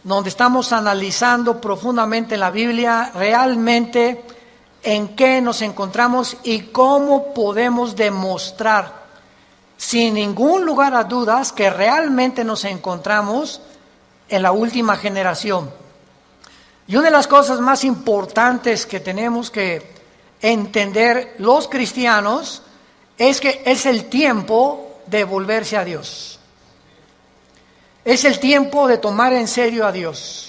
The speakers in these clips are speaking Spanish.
donde estamos analizando profundamente en la Biblia realmente en qué nos encontramos y cómo podemos demostrar sin ningún lugar a dudas que realmente nos encontramos en la última generación. Y una de las cosas más importantes que tenemos que entender los cristianos es que es el tiempo de volverse a Dios. Es el tiempo de tomar en serio a Dios.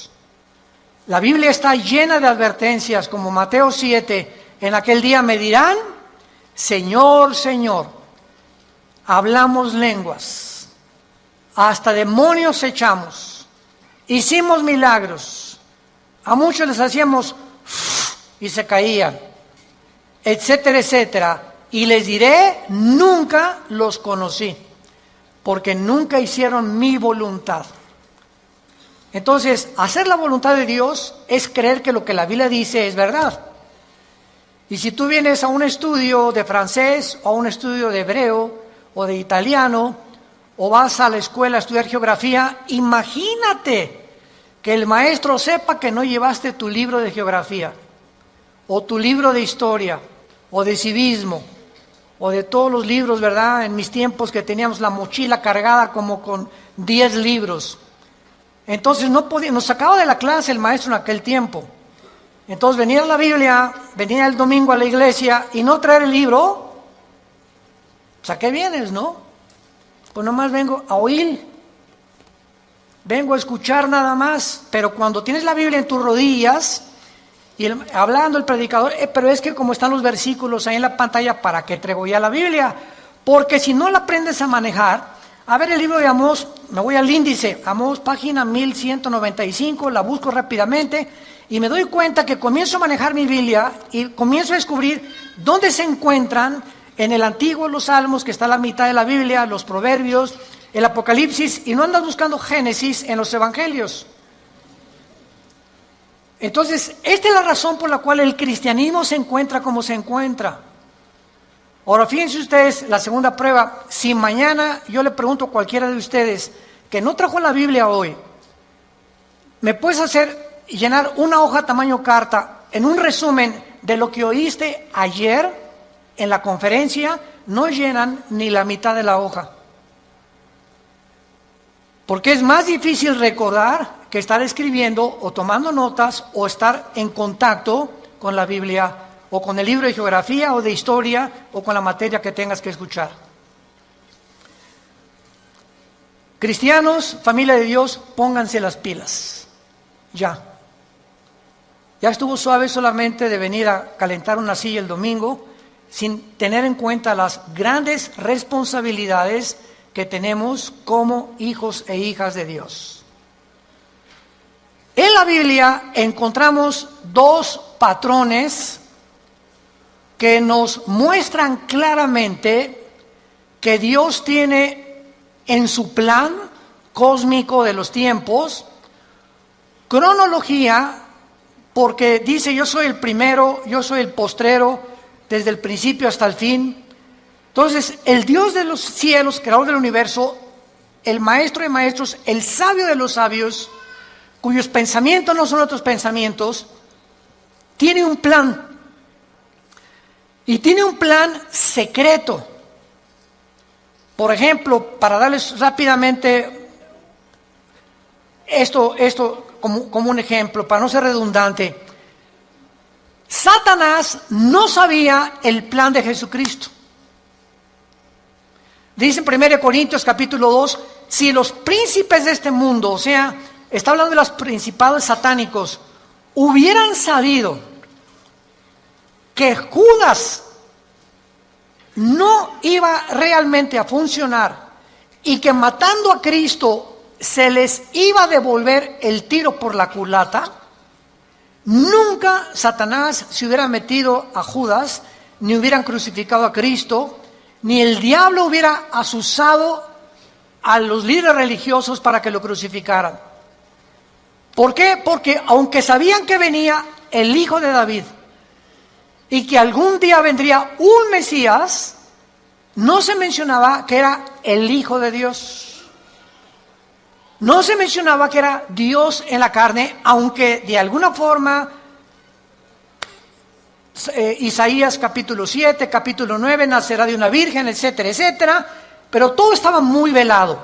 La Biblia está llena de advertencias, como Mateo 7, en aquel día me dirán, Señor, Señor, hablamos lenguas, hasta demonios echamos, hicimos milagros, a muchos les hacíamos y se caían, etcétera, etcétera. Y les diré, nunca los conocí, porque nunca hicieron mi voluntad. Entonces, hacer la voluntad de Dios es creer que lo que la Biblia dice es verdad. Y si tú vienes a un estudio de francés, o a un estudio de hebreo, o de italiano, o vas a la escuela a estudiar geografía, imagínate que el maestro sepa que no llevaste tu libro de geografía, o tu libro de historia, o de civismo, o de todos los libros, ¿verdad? En mis tiempos que teníamos la mochila cargada como con 10 libros. Entonces no podía, nos sacaba de la clase el maestro en aquel tiempo. Entonces venía a la Biblia, venía el domingo a la iglesia y no traer el libro. Pues ¿a qué vienes, no? Pues nomás vengo a oír. Vengo a escuchar nada más. Pero cuando tienes la Biblia en tus rodillas y hablando el predicador, pero es que como están los versículos ahí en la pantalla, ¿para qué traigo ya la Biblia? Porque si no la aprendes a manejar, a ver el libro de Amós, me voy al índice, Amós página 1195, la busco rápidamente y me doy cuenta que comienzo a manejar mi Biblia y comienzo a descubrir dónde se encuentran en el Antiguo los Salmos, que está a la mitad de la Biblia, los Proverbios, el Apocalipsis, y no andas buscando Génesis en los Evangelios. Entonces, esta es la razón por la cual el cristianismo se encuentra como se encuentra. Ahora, fíjense ustedes, la segunda prueba, si mañana yo le pregunto a cualquiera de ustedes que no trajo la Biblia hoy, ¿me puedes llenar una hoja tamaño carta en un resumen de lo que oíste ayer en la conferencia? No llenan ni la mitad de la hoja. Porque es más difícil recordar que estar escribiendo o tomando notas o estar en contacto con la Biblia o con el libro de geografía o de historia o con la materia que tengas que escuchar. Cristianos, familia de Dios, pónganse las pilas. Ya. Ya estuvo suave solamente de venir a calentar una silla el domingo sin tener en cuenta las grandes responsabilidades que tenemos como hijos e hijas de Dios. En la Biblia encontramos dos patrones que nos muestran claramente que Dios tiene en su plan cósmico de los tiempos cronología, porque dice yo soy el primero, yo soy el postrero, desde el principio hasta el fin. Entonces, el Dios de los cielos, creador del universo, el maestro de maestros, el sabio de los sabios, cuyos pensamientos no son otros pensamientos, tiene un plan. Y tiene un plan secreto. Por ejemplo, para darles rápidamente esto como un ejemplo, para no ser redundante, Satanás no sabía el plan de Jesucristo. Dice en 1 Corintios capítulo 2, si los príncipes de este mundo, o sea, está hablando de los principados satánicos, hubieran sabido que Judas no iba realmente a funcionar y que matando a Cristo se les iba a devolver el tiro por la culata, nunca Satanás se hubiera metido a Judas, ni hubieran crucificado a Cristo, ni el diablo hubiera asusado a los líderes religiosos para que lo crucificaran. ¿Por qué? Porque aunque sabían que venía el hijo de David y que algún día vendría un Mesías, no se mencionaba que era el Hijo de Dios. no se mencionaba que era Dios en la carne, aunque de alguna forma Isaías capítulo 7, capítulo 9, nacerá de una virgen, etcétera, etcétera, pero todo estaba muy velado.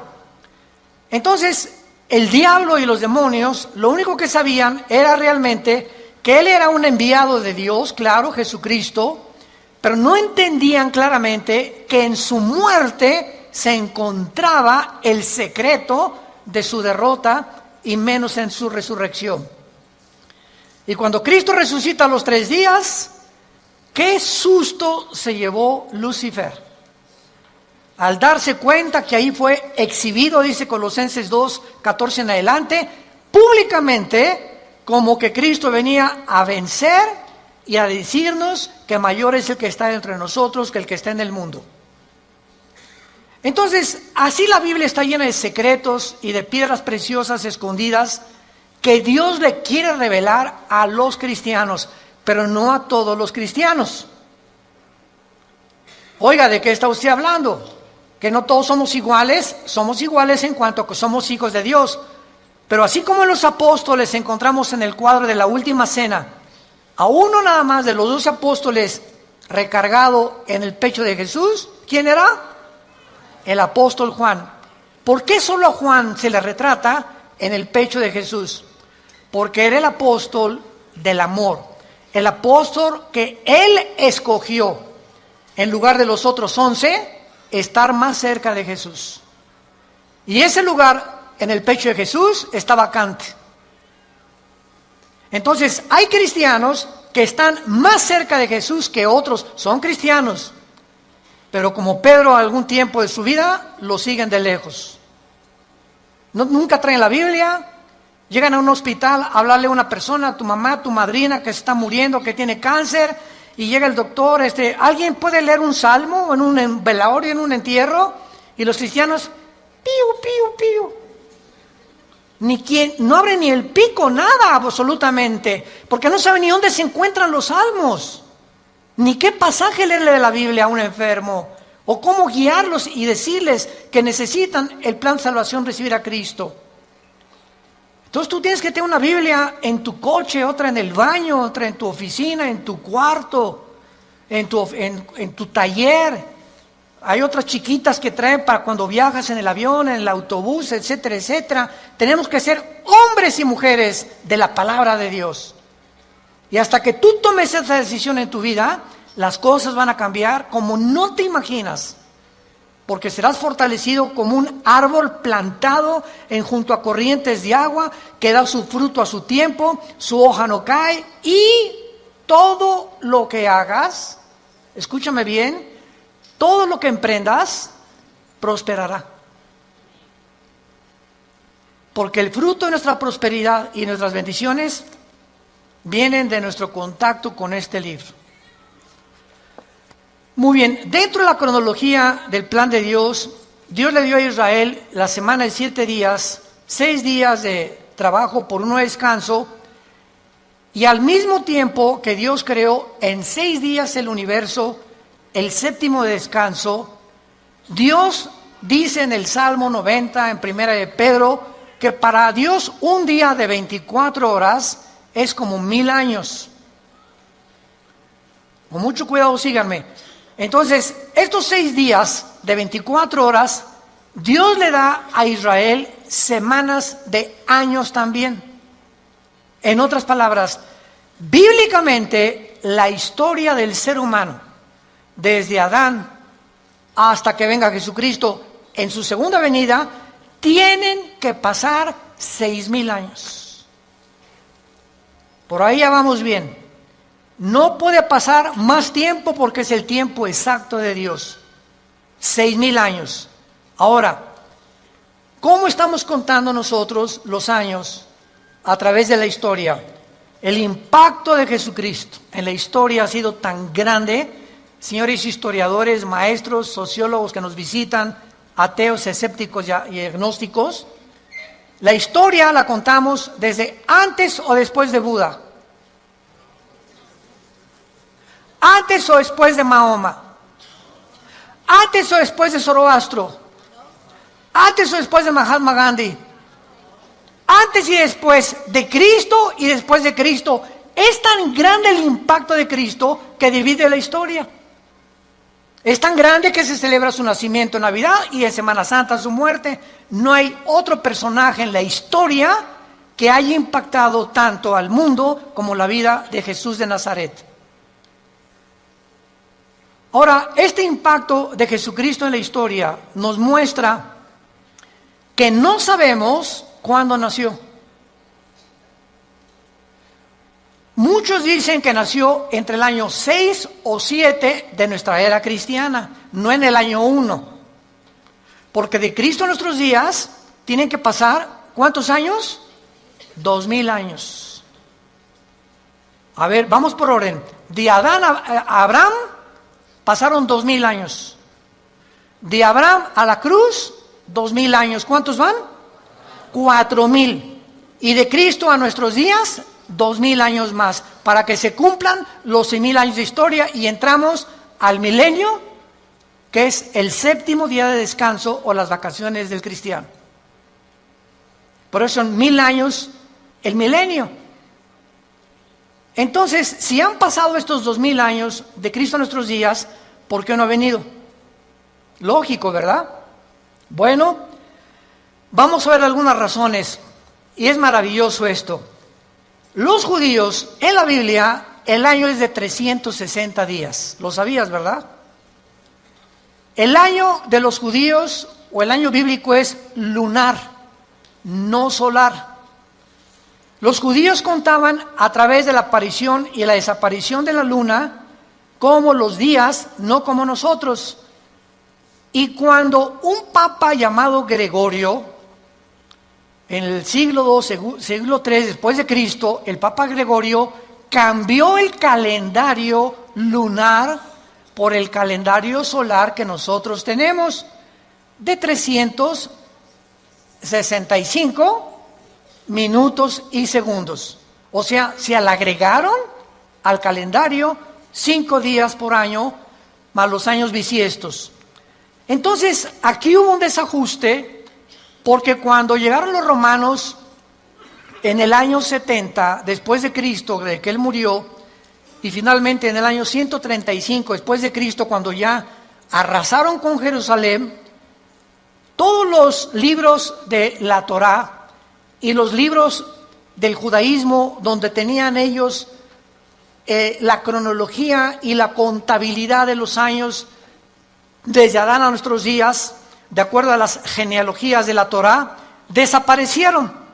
Entonces, el diablo y los demonios, lo único que sabían era realmente que él era un enviado de Dios, claro, Jesucristo, pero no entendían claramente que en su muerte se encontraba el secreto de su derrota y menos en su resurrección. Y cuando Cristo resucita a los 3 días, qué susto se llevó Lucifer al darse cuenta que ahí fue exhibido, dice Colosenses 2, 14 en adelante, públicamente, como que Cristo venía a vencer y a decirnos que mayor es el que está entre nosotros que el que está en el mundo. Entonces, así la Biblia está llena de secretos y de piedras preciosas escondidas que Dios le quiere revelar a los cristianos, pero no a todos los cristianos. Oiga, ¿de qué está usted hablando? Que no todos somos iguales en cuanto a que somos hijos de Dios. Pero así como en los apóstoles encontramos en el cuadro de la última cena, a uno nada más de los 12 apóstoles recargado en el pecho de Jesús, ¿quién era? El apóstol Juan. ¿Por qué solo a Juan se le retrata en el pecho de Jesús? Porque era el apóstol del amor, el apóstol que él escogió, en lugar de los otros 11, estar más cerca de Jesús. Y ese lugar en el pecho de Jesús está vacante. Entonces, hay cristianos que están más cerca de Jesús que otros, son cristianos, pero como Pedro algún tiempo de su vida, lo siguen de lejos. Nunca traen la Biblia, llegan a un hospital a hablarle a una persona, a tu mamá, a tu madrina que se está muriendo, que tiene cáncer, y llega el doctor, ¿alguien puede leer un salmo en un velorio, en un entierro? Y los cristianos, piu, piu, piu. No abre ni el pico, nada absolutamente, porque no sabe ni dónde se encuentran los salmos, ni qué pasaje leerle de la Biblia a un enfermo, o cómo guiarlos y decirles que necesitan el plan de salvación, recibir a Cristo. Entonces tú tienes que tener una Biblia en tu coche, otra en el baño, otra en tu oficina, en tu cuarto, en tu taller. Hay otras chiquitas que traen para cuando viajas en el avión, en el autobús, etcétera, etcétera. Tenemos que ser hombres y mujeres de la palabra de Dios. Y hasta que tú tomes esa decisión en tu vida, las cosas van a cambiar como no te imaginas. Porque serás fortalecido como un árbol plantado junto a corrientes de agua, que da su fruto a su tiempo, su hoja no cae, y todo lo que hagas, escúchame bien, todo lo que emprendas, prosperará. Porque el fruto de nuestra prosperidad y nuestras bendiciones vienen de nuestro contacto con este libro. Muy bien, dentro de la cronología del plan de Dios, Dios le dio a Israel la semana de 7 días, 6 días de trabajo por uno de descanso, y al mismo tiempo que Dios creó en 6 días el universo, el 7º de descanso, Dios dice en el Salmo 90, en Primera de Pedro, que para Dios un día de 24 horas es como 1000 años. Con mucho cuidado, síganme. Entonces, estos 6 días de 24 horas, Dios le da a Israel semanas de años también. En otras palabras, bíblicamente, la historia del ser humano, desde Adán hasta que venga Jesucristo en su segunda venida, tienen que pasar 6000 años. Por ahí ya vamos bien. No puede pasar más tiempo porque es el tiempo exacto de Dios. 6000 años. Ahora, ¿cómo estamos contando nosotros los años a través de la historia? El impacto de Jesucristo en la historia ha sido tan grande. Señores historiadores, maestros, sociólogos que nos visitan, ateos, escépticos y agnósticos, la historia la contamos desde antes o después de Buda. ¿Antes o después de Mahoma? ¿Antes o después de Zoroastro? ¿Antes o después de Mahatma Gandhi? Antes y después de Cristo y después de Cristo. Es tan grande el impacto de Cristo que divide la historia. Es tan grande que se celebra su nacimiento en Navidad y en Semana Santa su muerte. No hay otro personaje en la historia que haya impactado tanto al mundo como la vida de Jesús de Nazaret. Ahora, este impacto de Jesucristo en la historia nos muestra que no sabemos cuándo nació. Muchos dicen que nació entre el año 6 o 7 de nuestra era cristiana, no en el año 1. Porque de Cristo a nuestros días tienen que pasar, ¿cuántos años? 2000 años. A ver, vamos por orden. De Adán a Abraham pasaron 2000 años. De Abraham a la cruz, 2000 años. ¿Cuántos van? 4000. Y de Cristo a nuestros días, 2000 años más, para que se cumplan los 6000 años de historia y entramos al milenio, que es el 7º día de descanso o las vacaciones del cristiano. Por eso son 1000 años el milenio. Entonces, si han pasado estos 2000 años de Cristo a nuestros días, ¿por qué no ha venido? Lógico, ¿verdad? Bueno, vamos a ver algunas razones, y es maravilloso esto. Los judíos, en la Biblia, el año es de 360 días. ¿Lo sabías, verdad? El año de los judíos, o el año bíblico, es lunar, no solar. Los judíos contaban a través de la aparición y la desaparición de la luna como los días, no como nosotros. Y cuando un papa llamado Gregorio, en el siglo II, siglo III después de Cristo, el Papa Gregorio cambió el calendario lunar por el calendario solar que nosotros tenemos, de 365 minutos y segundos. O sea, se le agregaron al calendario 5 días por año, más los años bisiestos. Entonces, aquí hubo un desajuste, porque cuando llegaron los romanos en el año 70 después de Cristo, de que él murió, y finalmente en el año 135 después de Cristo, cuando ya arrasaron con Jerusalén, todos los libros de la Torá y los libros del judaísmo, donde tenían ellos la cronología y la contabilidad de los años desde Adán a nuestros días, de acuerdo a las genealogías de la Torá, desaparecieron.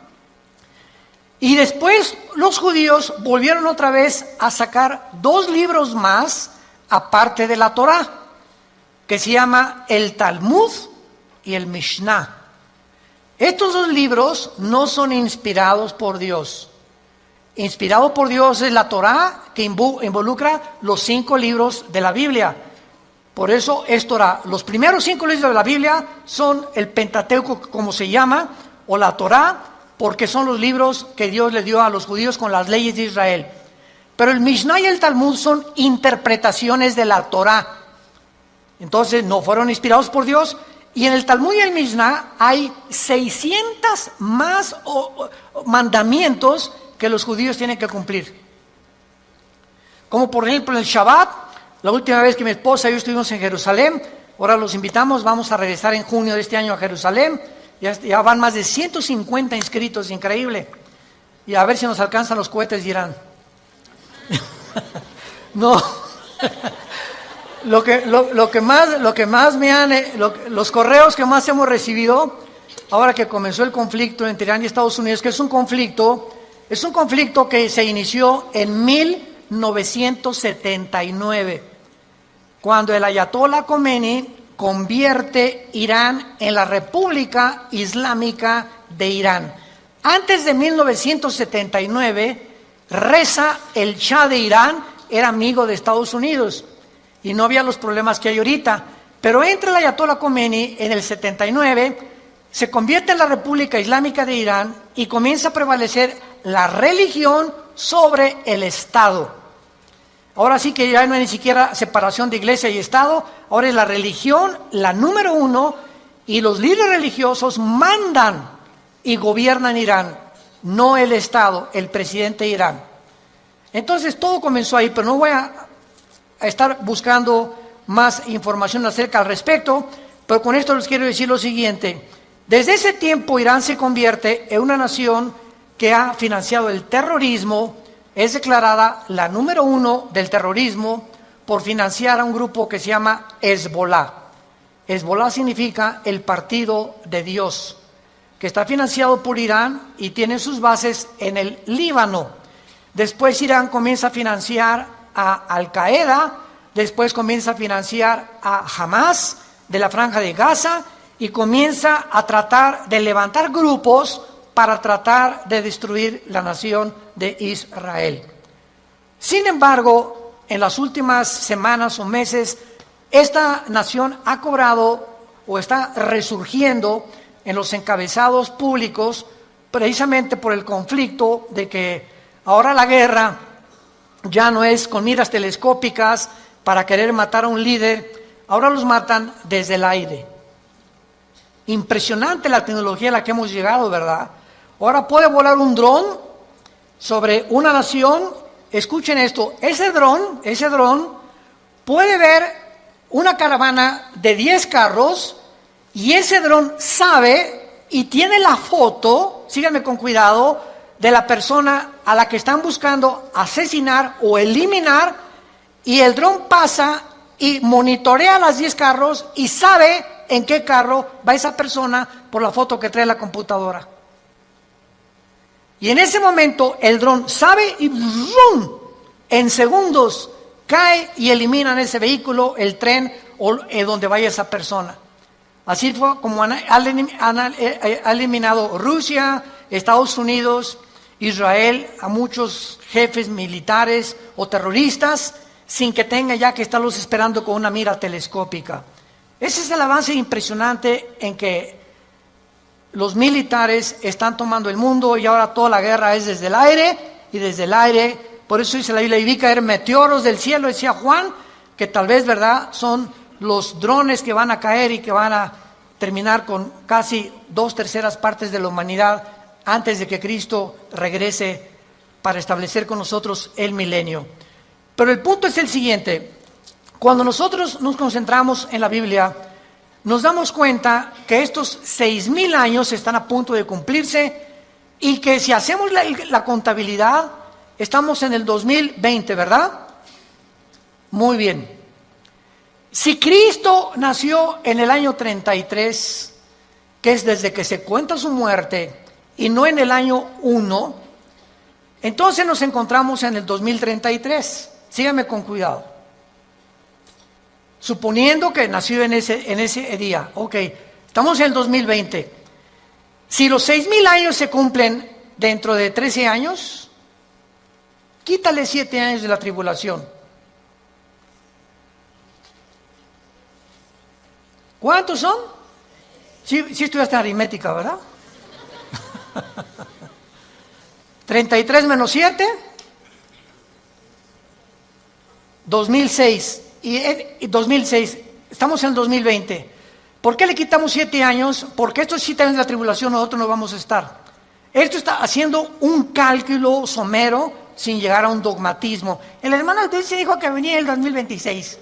Y después los judíos volvieron otra vez a sacar 2 libros más, aparte de la Torá, que se llama el Talmud y el Mishnah. Estos 2 libros no son inspirados por Dios. Inspirado por Dios es la Torá, que involucra los 5 libros de la Biblia. Por eso es Torá. Los primeros 5 libros de la Biblia son el Pentateuco, como se llama, o la Torá, porque son los libros que Dios le dio a los judíos con las leyes de Israel. Pero el Mishnah y el Talmud son interpretaciones de la Torá. Entonces no fueron inspirados por Dios. Y en el Talmud y el Mishnah hay 600 más mandamientos que los judíos tienen que cumplir. Como por ejemplo el Shabbat. La última vez que mi esposa y yo estuvimos en Jerusalén, ahora los invitamos, vamos a regresar en junio de este año a Jerusalén. Ya van más de 150 inscritos, increíble. Y a ver si nos alcanzan los cohetes de Irán. No. Los correos que más hemos recibido, ahora que comenzó el conflicto entre Irán y Estados Unidos, que es un conflicto que se inició en 1979, cuando el Ayatollah Khomeini convierte Irán en la República Islámica de Irán. Antes de 1979, Reza, el Shah de Irán, era amigo de Estados Unidos y no había los problemas que hay ahorita. Pero entra el Ayatollah Khomeini en el 79, se convierte en la República Islámica de Irán y comienza a prevalecer la religión sobre el Estado. Ahora sí que ya no hay ni siquiera separación de iglesia y Estado, ahora es la religión la número 1 y los líderes religiosos mandan y gobiernan Irán, no el Estado, el presidente de Irán. Entonces todo comenzó ahí, pero no voy a estar buscando más información acerca al respecto, pero con esto les quiero decir lo siguiente. Desde ese tiempo Irán se convierte en una nación que ha financiado el terrorismo, es declarada la número 1 del terrorismo por financiar a un grupo que se llama Hezbollah. Hezbollah significa el partido de Dios, que está financiado por Irán y tiene sus bases en el Líbano. Después Irán comienza a financiar a Al-Qaeda, después comienza a financiar a Hamas de la Franja de Gaza y comienza a tratar de levantar grupos para tratar de destruir la nación de Israel. Sin embargo, en las últimas semanas o meses, esta nación ha cobrado o está resurgiendo en los encabezados públicos precisamente por el conflicto de que ahora la guerra ya no es con miras telescópicas para querer matar a un líder, ahora los matan desde el aire. Impresionante la tecnología a la que hemos llegado, ¿verdad? Ahora puede volar un dron sobre una nación. Escuchen esto, ese dron puede ver una caravana de 10 carros y ese dron sabe y tiene la foto, síganme con cuidado, de la persona a la que están buscando asesinar o eliminar, y el dron pasa y monitorea las 10 carros y sabe en qué carro va esa persona por la foto que trae la computadora. Y en ese momento el dron sabe y ¡rum!, en segundos cae y eliminan ese vehículo, el tren o donde vaya esa persona. Así fue como ha eliminado Rusia, Estados Unidos, Israel a muchos jefes militares o terroristas sin que tenga ya que estarlos esperando con una mira telescópica. Ese es el avance impresionante en que los militares están tomando el mundo y ahora toda la guerra es desde el aire y desde el aire. Por eso dice la Biblia, y vi caer meteoros del cielo, decía Juan, que tal vez, ¿verdad?, son los drones que van a caer y que van a terminar con casi 2/3 partes de la humanidad antes de que Cristo regrese para establecer con nosotros el milenio. Pero el punto es el siguiente: cuando nosotros nos concentramos en la Biblia, nos damos cuenta que estos 6,000 años están a punto de cumplirse y que si hacemos la contabilidad, estamos en el 2020, ¿verdad? Muy bien. Si Cristo nació en el año 33, que es desde que se cuenta su muerte, y no en el año 1, entonces nos encontramos en el 2033. Síganme con cuidado. Suponiendo que nació en ese día, ok, estamos en el 2020. Si los 6,000 años se cumplen dentro de 13 años, quítale 7 años de la tribulación. ¿Cuántos son? Sí estudiaste aritmética, ¿verdad? 33 menos 7, 2006. Y 2006, estamos en el 2020. ¿Por qué le quitamos 7 años? Porque estos 7 años de la tribulación nosotros no vamos a estar. Esto está haciendo un cálculo somero sin llegar a un dogmatismo. El hermano Dulce dijo que venía el 2026.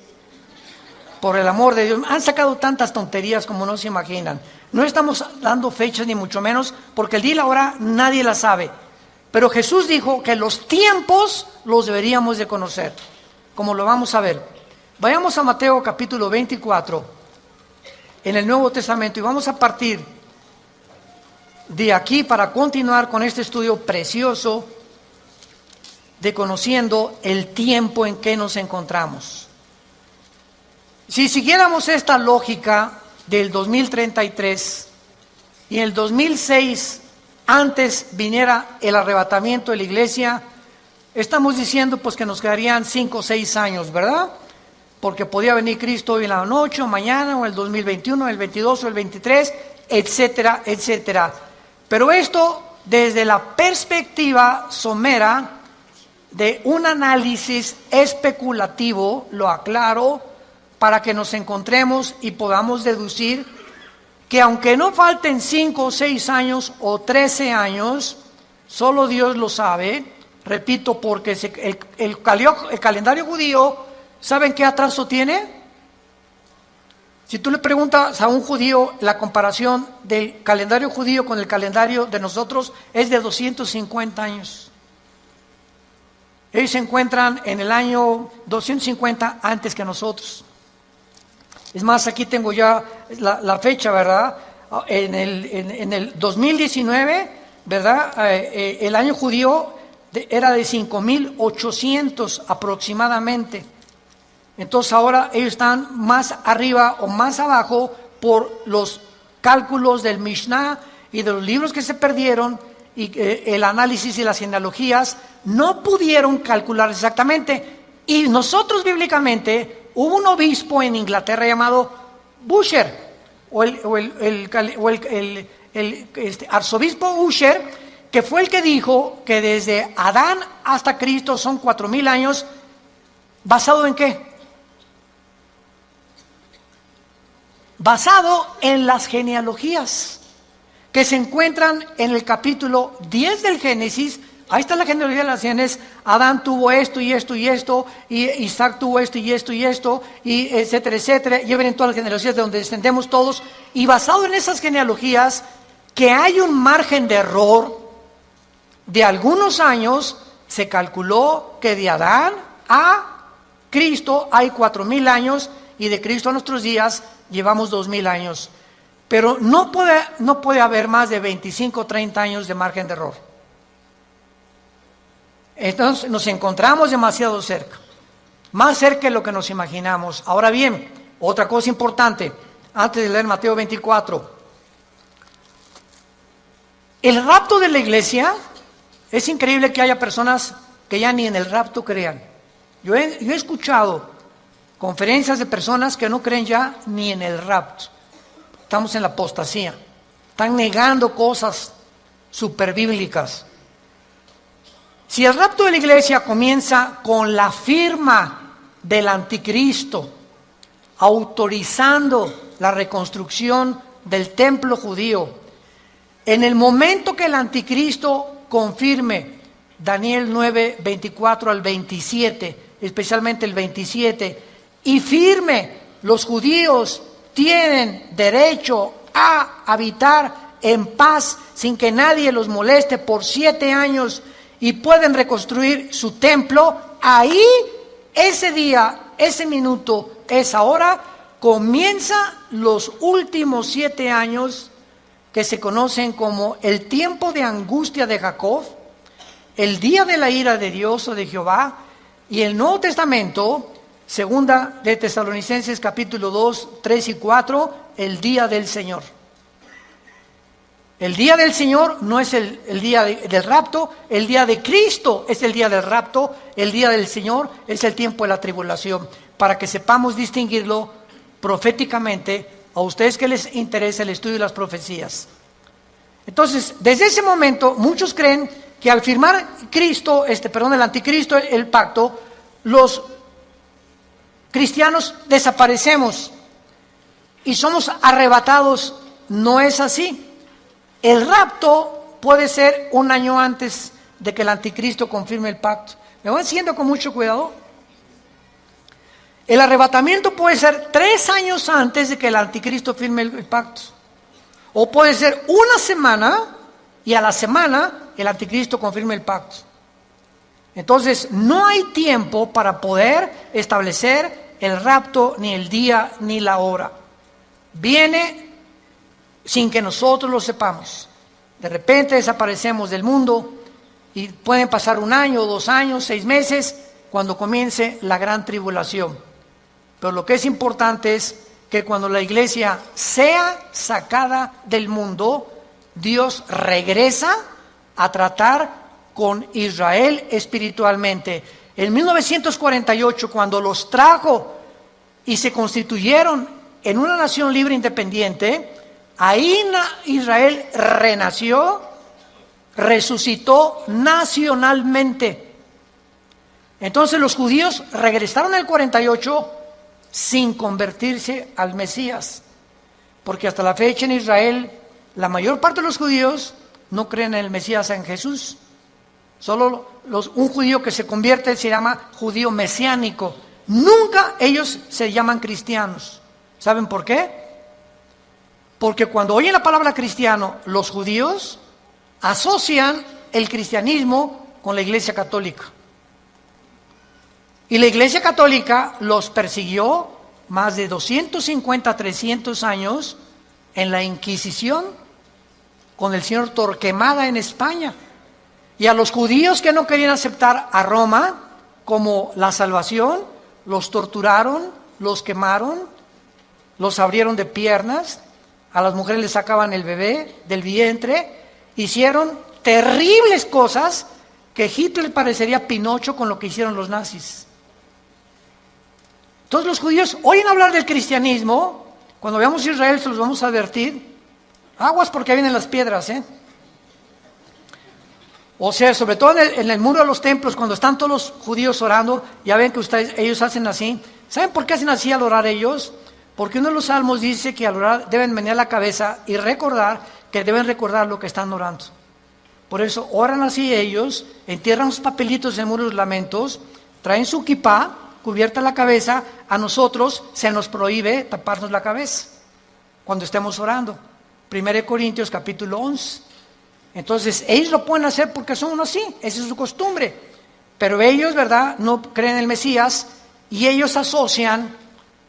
Por el amor de Dios, han sacado tantas tonterías como no se imaginan. No estamos dando fechas ni mucho menos, porque el día y la hora nadie la sabe. Pero Jesús dijo que los tiempos los deberíamos de conocer, como lo vamos a ver. Vayamos a Mateo capítulo 24, en el Nuevo Testamento, y vamos a partir de aquí para continuar con este estudio precioso de conociendo el tiempo en que nos encontramos. Si siguiéramos esta lógica del 2033 y en el 2006 antes viniera el arrebatamiento de la iglesia, estamos diciendo pues que nos quedarían 5 o 6 años, ¿verdad? Porque podía venir Cristo hoy en la noche o mañana o el 2021, el 22 o el 23, etcétera, etcétera. Pero esto desde la perspectiva somera de un análisis especulativo, lo aclaro, para que nos encontremos y podamos deducir que aunque no falten 5 o 6 años o 13 años, solo Dios lo sabe, repito, porque el calendario judío, ¿saben qué atraso tiene? Si tú le preguntas a un judío, la comparación del calendario judío con el calendario de nosotros es de 250 años. Ellos se encuentran en el año 250 antes que nosotros. Es más, aquí tengo ya la fecha, ¿verdad? En el 2019, ¿verdad? El año judío era de 5.800 aproximadamente. Entonces ahora ellos están más arriba o más abajo por los cálculos del Mishnah y de los libros que se perdieron y el análisis y las genealogías no pudieron calcular exactamente. Y nosotros bíblicamente, hubo un obispo en Inglaterra llamado Busher, arzobispo Usher, que fue el que dijo que desde Adán hasta Cristo son 4.000 años. ¿Basado en qué? Basado en las genealogías que se encuentran en el capítulo 10 del Génesis. Ahí está la genealogía de las genes. Adán tuvo esto y esto y esto, y Isaac tuvo esto y esto y esto, y etcétera, etcétera. Y ven todas las genealogías de donde descendemos todos. Y basado en esas genealogías, que hay un margen de error de algunos años, se calculó que de Adán a Cristo hay 4.000 años, y de Cristo a nuestros días llevamos 2.000 años. Pero no puede haber más de 25 o 30 años de margen de error. Entonces nos encontramos demasiado cerca, más cerca de lo que nos imaginamos. Ahora bien, otra cosa importante, antes de leer Mateo 24. El rapto de la iglesia, es increíble que haya personas que ya ni en el rapto crean. Yo he escuchado conferencias de personas que no creen ya ni en el rapto. Estamos en la apostasía. Están negando cosas superbíblicas. Si el rapto de la iglesia comienza con la firma del anticristo, autorizando la reconstrucción del templo judío, en el momento que el anticristo confirme Daniel 9, 24 al 27, especialmente el 27, y firme, los judíos tienen derecho a habitar en paz sin que nadie los moleste por 7 años y pueden reconstruir su templo, ahí, ese día, ese minuto, esa hora, comienza los últimos 7 años que se conocen como el tiempo de angustia de Jacob, el día de la ira de Dios o de Jehová, y el Nuevo Testamento, segunda de Tesalonicenses capítulo 2, 3 y 4, el día del Señor. El día del Señor no es el día del rapto, el día de Cristo es el día del rapto, el día del Señor es el tiempo de la tribulación, para que sepamos distinguirlo proféticamente a ustedes que les interesa el estudio de las profecías. Entonces, desde ese momento, muchos creen que al firmar el anticristo, el pacto, los cristianos desaparecemos y somos arrebatados. No es así. El rapto puede ser 1 año antes de que el anticristo confirme el pacto. ¿Me van siguiendo con mucho cuidado? El arrebatamiento puede ser 3 años antes de que el anticristo firme el pacto. O puede ser 1 semana y a la semana el anticristo confirme el pacto. Entonces no hay tiempo para poder establecer el rapto, ni el día ni la hora. Viene sin que nosotros lo sepamos. De repente desaparecemos del mundo y pueden pasar 1 año, 2 años, 6 meses cuando comience la gran tribulación. Pero lo que es importante es que cuando la iglesia sea sacada del mundo, Dios regresa a tratar con Israel espiritualmente. En 1948, cuando los trajo y se constituyeron en una nación libre e independiente, ahí Israel renació, resucitó nacionalmente. Entonces los judíos regresaron en el 48 sin convertirse al Mesías, porque hasta la fecha en Israel, la mayor parte de los judíos no creen en el Mesías, en Jesús. Solo un judío que se convierte se llama judío mesiánico. Nunca ellos se llaman cristianos. ¿Saben por qué? Porque cuando oyen la palabra cristiano, los judíos asocian el cristianismo con la Iglesia Católica. Y la Iglesia Católica los persiguió más de 250, 300 años en la Inquisición con el señor Torquemada en España. Y a los judíos que no querían aceptar a Roma como la salvación, los torturaron, los quemaron, los abrieron de piernas, a las mujeres les sacaban el bebé del vientre, hicieron terribles cosas que Hitler parecería Pinocho con lo que hicieron los nazis. Entonces los judíos oyen hablar del cristianismo. Cuando veamos Israel se los vamos a advertir. Aguas porque vienen las piedras, ¿eh? O sea, sobre todo en el muro de los templos, cuando están todos los judíos orando, ya ven que ellos hacen así. ¿Saben por qué hacen así al orar ellos? Porque uno de los salmos dice que al orar deben menear la cabeza y recordar que deben recordar lo que están orando. Por eso oran así ellos, entierran sus papelitos en el muro de los lamentos, traen su kipá, cubierta la cabeza. A nosotros se nos prohíbe taparnos la cabeza cuando estemos orando. 1 Corintios capítulo 11. Entonces, ellos lo pueden hacer porque son así, esa es su costumbre. Pero ellos, ¿verdad?, no creen en el Mesías y ellos asocian,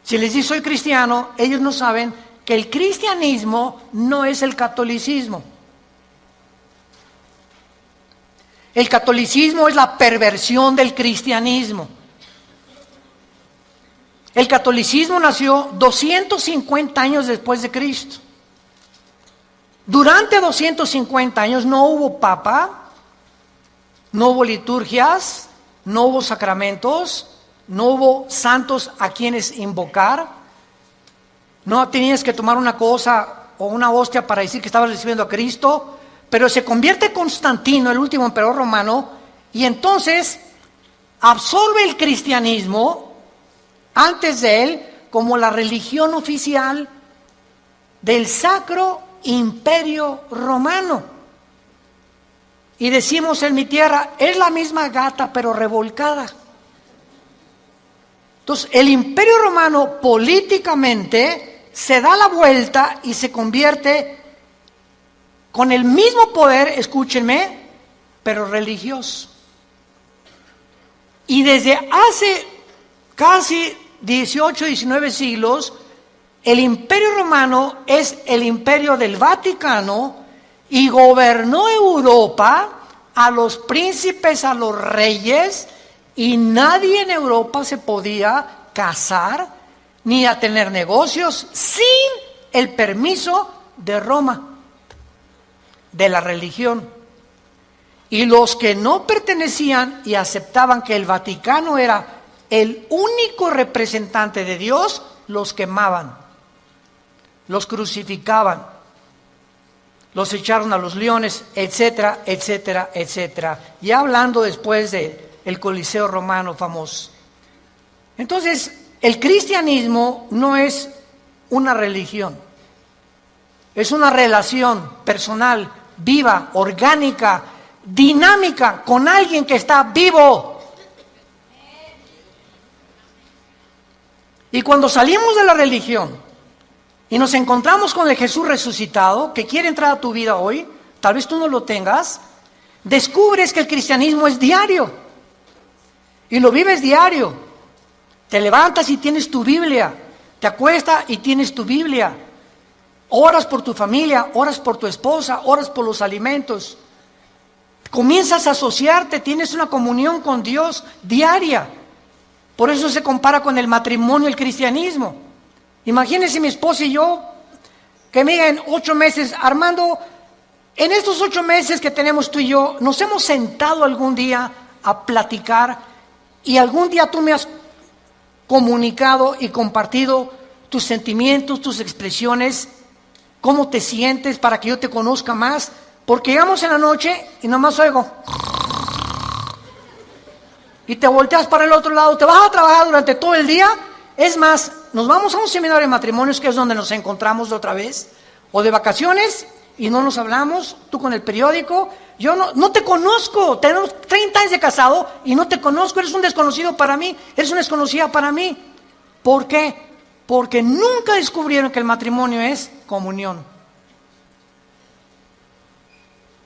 si les dice soy cristiano, ellos no saben que el cristianismo no es el catolicismo. El catolicismo es la perversión del cristianismo. El catolicismo nació 250 años después de Cristo. Durante 250 años no hubo papa, no hubo liturgias, no hubo sacramentos, no hubo santos a quienes invocar. No tenías que tomar una cosa o una hostia para decir que estabas recibiendo a Cristo. Pero se convierte Constantino, el último emperador romano, y entonces absorbe el cristianismo antes de él como la religión oficial del Sacro Imperio Romano. Y decimos en mi tierra, es la misma gata pero revolcada. Entonces el Imperio Romano políticamente se da la vuelta y se convierte con el mismo poder, escúchenme, pero religioso. Y desde hace casi 18, 19 siglos, el Imperio Romano es el imperio del Vaticano y gobernó Europa, a los príncipes, a los reyes, y nadie en Europa se podía casar ni a tener negocios sin el permiso de Roma, de la religión. Y los que no pertenecían y aceptaban que el Vaticano era el único representante de Dios, los quemaban, los crucificaban, los echaron a los leones, etcétera, etcétera, etcétera. Ya hablando después del Coliseo romano famoso. Entonces, el cristianismo no es una religión, es una relación personal, viva, orgánica, dinámica, con alguien que está vivo. Y cuando salimos de la religión y nos encontramos con el Jesús resucitado, que quiere entrar a tu vida hoy, tal vez tú no lo tengas, descubres que el cristianismo es diario. Y lo vives diario. Te levantas y tienes tu Biblia. Te acuestas y tienes tu Biblia. Oras por tu familia, oras por tu esposa, oras por los alimentos. Comienzas a asociarte, tienes una comunión con Dios diaria. Por eso se compara con el matrimonio el cristianismo. Imagínense mi esposa y yo, que me digan 8 meses, Armando, en estos 8 meses que tenemos tú y yo, nos hemos sentado algún día a platicar y algún día tú me has comunicado y compartido tus sentimientos, tus expresiones, cómo te sientes para que yo te conozca más, porque llegamos en la noche y nomás oigo y te volteas para el otro lado, te vas a trabajar durante todo el día Es más, nos vamos a un seminario de matrimonios que es donde nos encontramos de otra vez, o de vacaciones y no nos hablamos, tú con el periódico, yo no te conozco, tenemos 30 años de casado y no te conozco, eres un desconocido para mí, eres una desconocida para mí. ¿Por qué? Porque nunca descubrieron que el matrimonio es comunión.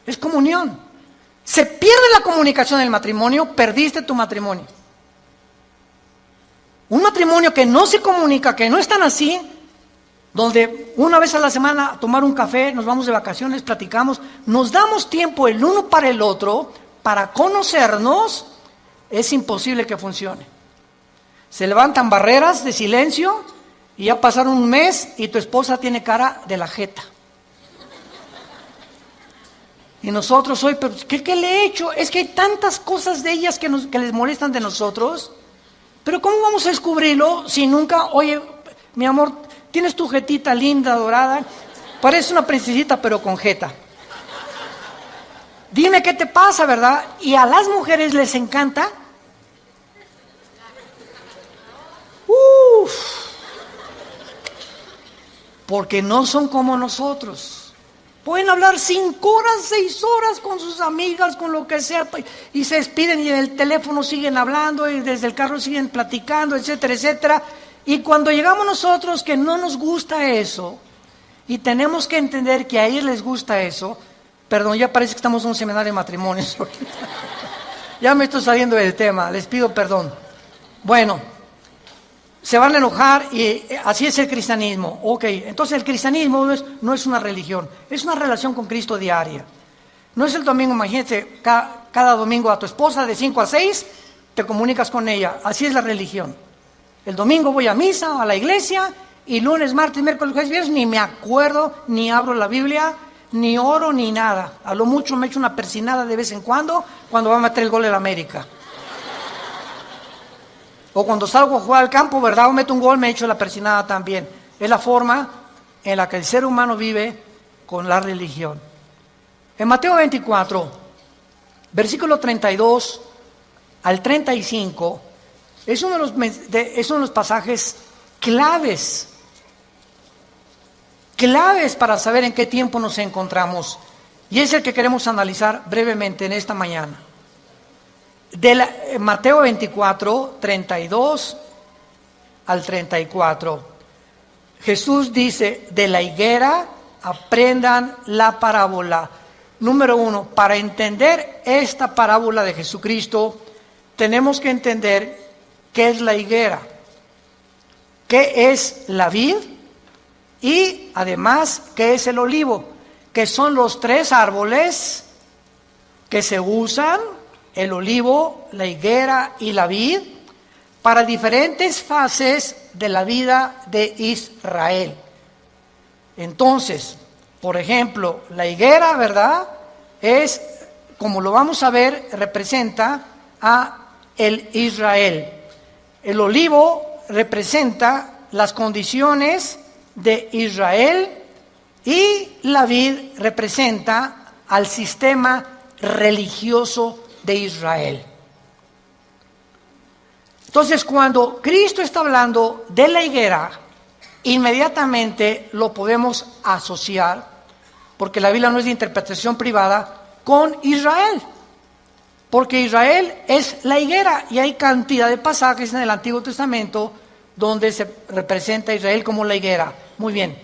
Es comunión. Se pierde la comunicación en el matrimonio, perdiste tu matrimonio. Un matrimonio que no se comunica, que no están así, donde una vez a la semana a tomar un café, nos vamos de vacaciones, platicamos, nos damos tiempo el uno para el otro, para conocernos, es imposible que funcione. Se levantan barreras de silencio y ya pasaron un mes y tu esposa tiene cara de la jeta. Y nosotros hoy, pero ¿qué le he hecho? Es que hay tantas cosas de ellas que les molestan de nosotros. Pero ¿cómo vamos a descubrirlo si nunca, oye, mi amor, tienes tu jetita linda, dorada, parece una princesita pero con jeta? Dime qué te pasa, ¿verdad? Y a las mujeres les encanta. Porque no son como nosotros. Pueden hablar 5 horas, 6 horas con sus amigas, con lo que sea, y se despiden y en el teléfono siguen hablando y desde el carro siguen platicando, etcétera, etcétera. Y cuando llegamos nosotros que no nos gusta eso, y tenemos que entender que a ellos les gusta eso, perdón, ya parece que estamos en un seminario de matrimonios. Ya me estoy saliendo del tema, les pido perdón. Bueno. Se van a enojar y así es el cristianismo. Ok, entonces el cristianismo no es una religión, es una relación con Cristo diaria. No es el domingo, imagínate, cada domingo a tu esposa de 5 a 6 te comunicas con ella. Así es la religión. El domingo voy a misa, a la iglesia, y lunes, martes, miércoles, jueves, viernes ni me acuerdo, ni abro la Biblia, ni oro, ni nada. A lo mucho me echo una persinada de vez en cuando va a meter el gol en la América. O cuando salgo a jugar al campo, ¿verdad? O meto un gol, me echo la persinada también. Es la forma en la que el ser humano vive con la religión. En Mateo 24, versículo 32 al 35, es uno de los pasajes claves para saber en qué tiempo nos encontramos. Y es el que queremos analizar brevemente en esta mañana. Mateo 24, 32 al 34. Jesús dice, de la higuera aprendan la parábola. Número 1, para entender esta parábola de Jesucristo, tenemos que entender qué es la higuera, qué es la vid y además qué es el olivo, que son los 3 árboles que se usan, el olivo, la higuera y la vid, para diferentes fases de la vida de Israel. Entonces, por ejemplo, la higuera, ¿verdad? Es, como lo vamos a ver, representa a el Israel. El olivo representa las condiciones de Israel y la vid representa al sistema religioso de Israel. Entonces, cuando Cristo está hablando de la higuera, inmediatamente lo podemos asociar, porque la Biblia no es de interpretación privada, con Israel. Porque Israel es la higuera y hay cantidad de pasajes en el Antiguo Testamento donde se representa a Israel como la higuera. Muy bien,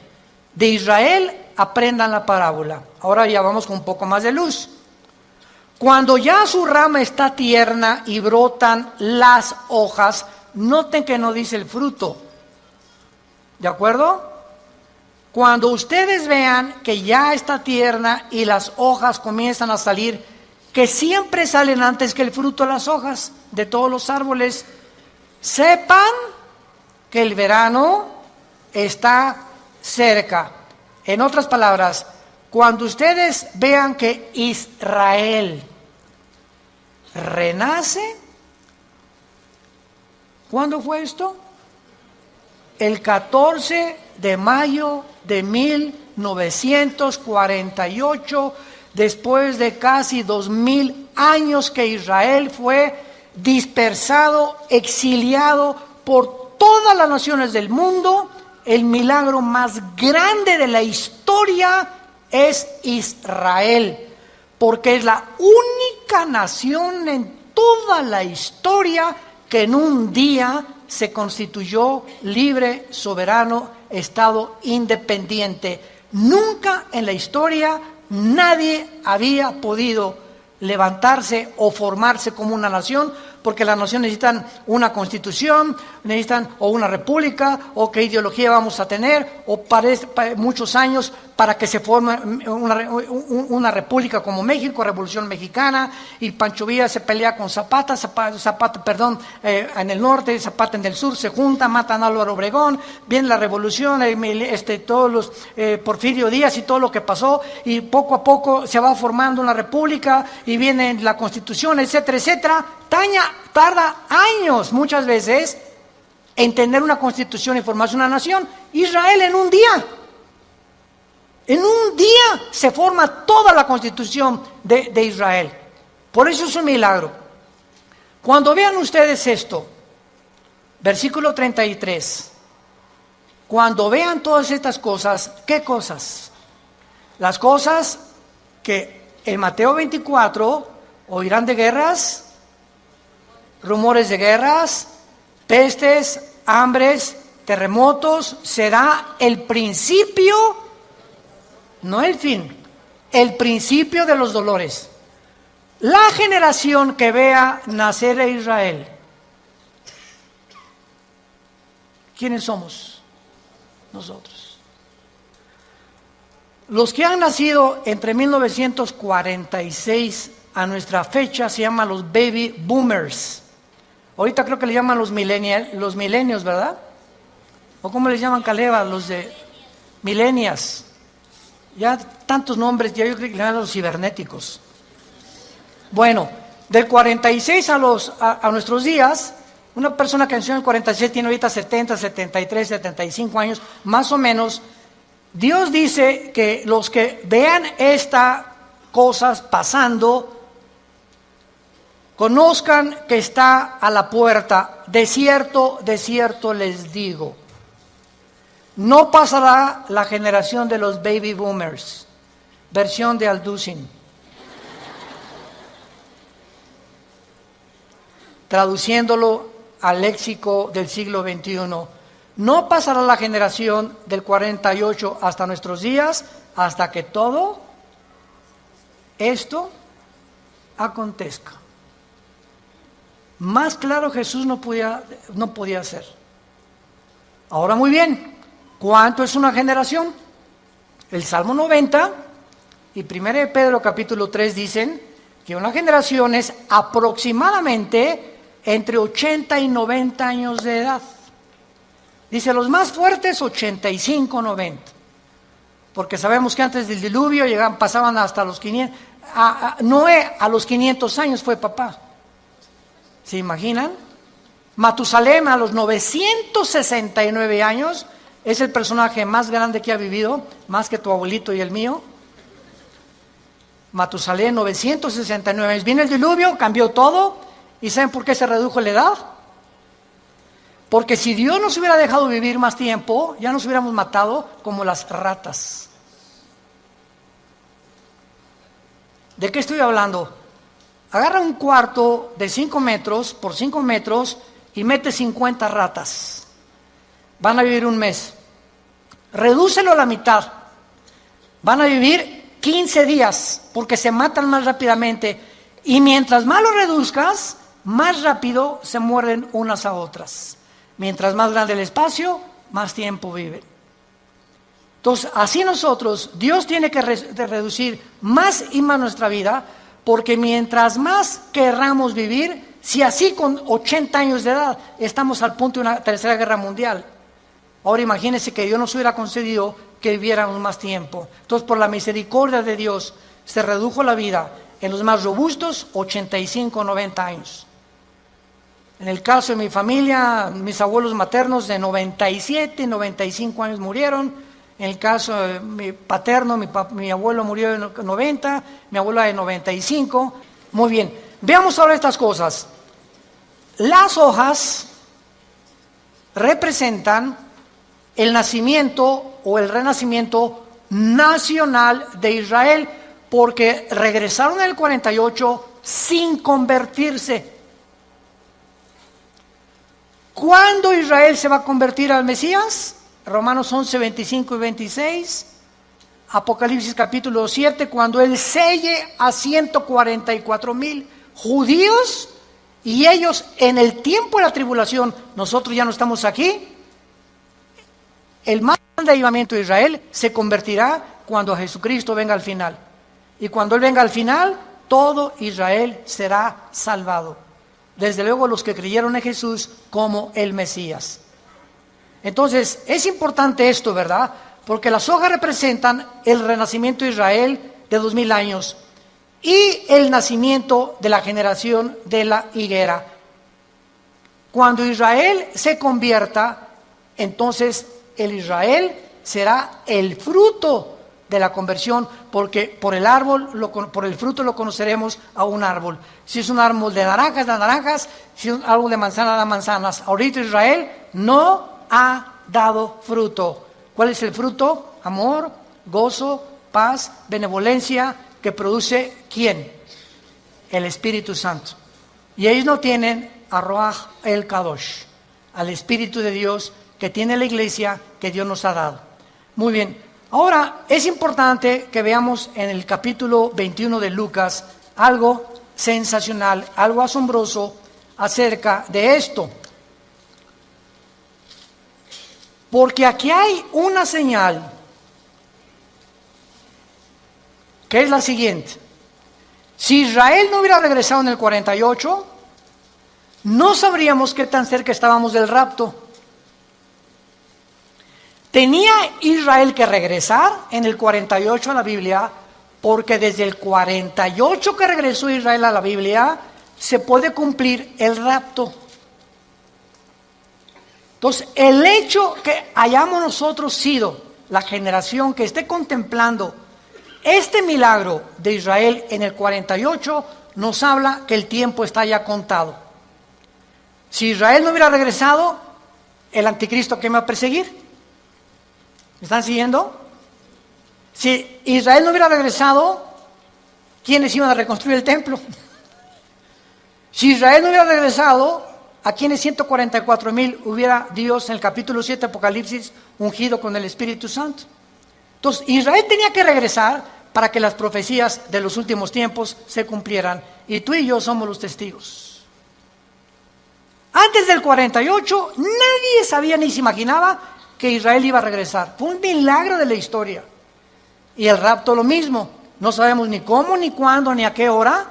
de Israel aprendan la parábola. Ahora ya vamos con un poco más de luz. Cuando ya su rama está tierna y brotan las hojas, noten que no dice el fruto. ¿De acuerdo? Cuando ustedes vean que ya está tierna y las hojas comienzan a salir, que siempre salen antes que el fruto las hojas de todos los árboles, sepan que el verano está cerca. En otras palabras, cuando ustedes vean que Israel renace, ¿cuándo fue esto? El 14 de mayo de 1948, después de casi 2000 años que Israel fue dispersado, exiliado por todas las naciones del mundo, el milagro más grande de la historia es Israel, porque es la única nación en toda la historia que en un día se constituyó libre, soberano, Estado independiente. Nunca en la historia nadie había podido levantarse o formarse como una nación, porque las naciones necesitan una constitución, necesitan o una república, o qué ideología vamos a tener, o para muchos años para que se forme una república como México, Revolución Mexicana, y Pancho Villa se pelea con Zapata, en el norte, Zapata en el sur, se juntan, matan a Álvaro Obregón, viene la revolución, todos los Porfirio Díaz y todo lo que pasó, y poco a poco se va formando una república, y viene la constitución, etcétera, etcétera. Tarda años muchas veces en tener una constitución y formarse una nación. Israel en un día se forma toda la constitución de Israel. Por eso es un milagro. Cuando vean ustedes esto, versículo 33, cuando vean todas estas cosas, ¿qué cosas? Las cosas que en Mateo 24 oirán de guerras, rumores de guerras, pestes, hambres, terremotos. Será el principio, no el fin, el principio de los dolores. La generación que vea nacer a Israel, ¿quiénes somos? Nosotros. Los que han nacido entre 1946 a nuestra fecha se llaman los baby boomers. Ahorita creo que le llaman los millennials, ¿verdad? ¿O cómo les llaman, Caleva? Los de millennials. Ya tantos nombres, ya yo creo que le llaman los cibernéticos. Bueno, del 46 a nuestros días, una persona que nació en el 46 tiene ahorita 70, 73, 75 años, más o menos. Dios dice que los que vean estas cosas pasando, conozcan que está a la puerta. De cierto les digo, no pasará la generación de los baby boomers. Versión de Alducin. Traduciéndolo al léxico del siglo XXI, no pasará la generación del 48 hasta nuestros días, hasta que todo esto acontezca. Más claro Jesús no podía ser. Ahora muy bien, ¿cuánto es una generación? El Salmo 90 y 1 de Pedro capítulo 3 dicen que una generación es aproximadamente entre 80 y 90 años de edad. Dice los más fuertes 85, 90. Porque sabemos que antes del diluvio pasaban hasta los 500. Noé a los 500 años fue papá. ¿Se imaginan? Matusalem a los 969 años es el personaje más grande que ha vivido, más que tu abuelito y el mío. Matusalem, 969 años. Viene el diluvio, cambió todo. ¿Y saben por qué se redujo la edad? Porque si Dios nos hubiera dejado vivir más tiempo, ya nos hubiéramos matado como las ratas. ¿De qué estoy hablando? Agarra un cuarto de 5 metros por 5 metros y mete 50 ratas. Van a vivir un mes. Redúcelo a la mitad. Van a vivir 15 días porque se matan más rápidamente. Y mientras más lo reduzcas, más rápido se mueren unas a otras. Mientras más grande el espacio, más tiempo viven. Entonces, así nosotros, Dios tiene que reducir más y más nuestra vida, porque mientras más querramos vivir, si así con 80 años de edad estamos al punto de una tercera guerra mundial, ahora imagínense que Dios nos hubiera concedido que viviéramos más tiempo. Entonces, por la misericordia de Dios, se redujo la vida en los más robustos, 85, 90 años. En el caso de mi familia, mis abuelos maternos de 97, 95 años murieron. En el caso de mi paterno, mi abuelo murió de 90, mi abuela de 95. Muy bien, veamos ahora estas cosas. Las hojas representan el nacimiento o el renacimiento nacional de Israel, porque regresaron en el 48 sin convertirse. ¿Cuándo Israel se va a convertir al Mesías? Romanos 11, 25 y 26. Apocalipsis capítulo 7, cuando Él selle a 144,000 judíos, y ellos en el tiempo de la tribulación, nosotros ya no estamos aquí, el más grande avivamiento de Israel se convertirá cuando Jesucristo venga al final. Y cuando Él venga al final, todo Israel será salvado. Desde luego los que creyeron en Jesús como el Mesías. Entonces, es importante esto, ¿verdad? Porque las hojas representan el renacimiento de Israel de 2000 años y el nacimiento de la generación de la higuera. Cuando Israel se convierta, entonces el Israel será el fruto de la conversión, porque por el fruto lo conoceremos a un árbol. Si es un árbol de naranjas, da naranjas; si es un árbol de manzanas, da manzanas. Ahorita Israel no ha dado fruto. ¿Cuál es el fruto? Amor, gozo, paz, benevolencia, que produce ¿quién? El Espíritu Santo. Y ellos no tienen a Ruach el Kadosh, al Espíritu de Dios que tiene la iglesia que Dios nos ha dado. Muy bien. Ahora, es importante que veamos en el capítulo 21 de Lucas algo sensacional, algo asombroso acerca de esto. Porque aquí hay una señal que es la siguiente. Si Israel no hubiera regresado en el 48, no sabríamos qué tan cerca estábamos del rapto. Tenía Israel que regresar en el 48 a la Biblia, porque desde el 48 que regresó Israel a la Biblia, se puede cumplir el rapto. Entonces, el hecho que hayamos nosotros sido la generación que esté contemplando este milagro de Israel en el 48, nos habla que el tiempo está ya contado. Si Israel no hubiera regresado, el anticristo, ¿qué me va a perseguir? ¿Me están siguiendo? Si Israel no hubiera regresado, ¿quiénes iban a reconstruir el templo? Si Israel no hubiera regresado, ¿a quiénes 144,000 hubiera Dios en el capítulo 7 Apocalipsis ungido con el Espíritu Santo? Entonces, Israel tenía que regresar para que las profecías de los últimos tiempos se cumplieran. Y tú y yo somos los testigos. Antes del 48, nadie sabía ni se imaginaba que Israel iba a regresar. Fue un milagro de la historia. Y el rapto lo mismo. No sabemos ni cómo, ni cuándo, ni a qué hora,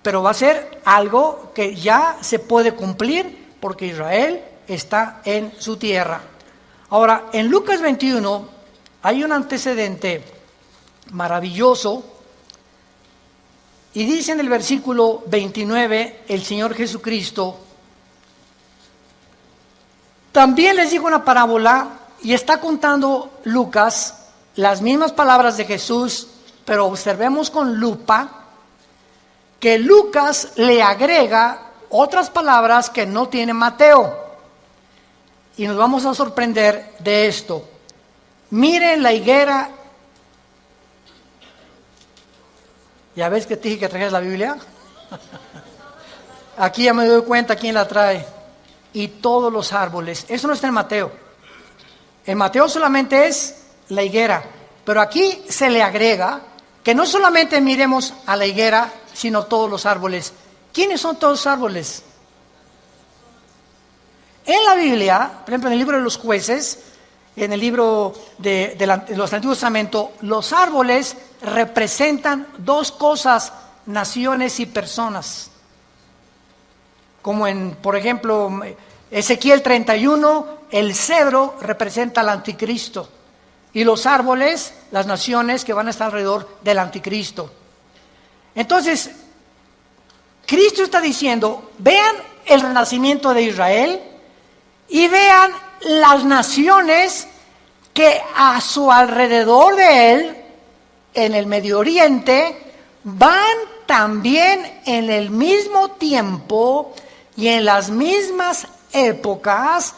pero va a ser algo que ya se puede cumplir porque Israel está en su tierra. Ahora, en Lucas 21 hay un antecedente maravilloso y dice en el versículo 29 el Señor Jesucristo: también les dijo una parábola, y está contando Lucas las mismas palabras de Jesús, pero observemos con lupa que Lucas le agrega otras palabras que no tiene Mateo. Y nos vamos a sorprender de esto. Miren la higuera. ¿Ya ves que te dije que trajeras la Biblia? Aquí ya me doy cuenta quién la trae. Y todos los árboles. Eso no está en Mateo. En Mateo solamente es la higuera. Pero aquí se le agrega que no solamente miremos a la higuera, sino todos los árboles. ¿Quiénes son todos los árboles? En la Biblia, por ejemplo, en el libro de los Jueces, en el libro de los Antiguos Testamentos, los árboles representan dos cosas: naciones y personas. Como en, por ejemplo, Ezequiel 31, el cedro representa al anticristo. Y los árboles, las naciones que van a estar alrededor del anticristo. Entonces, Cristo está diciendo: vean el renacimiento de Israel y vean las naciones que a su alrededor de él, en el Medio Oriente, van también en el mismo tiempo y en las mismas épocas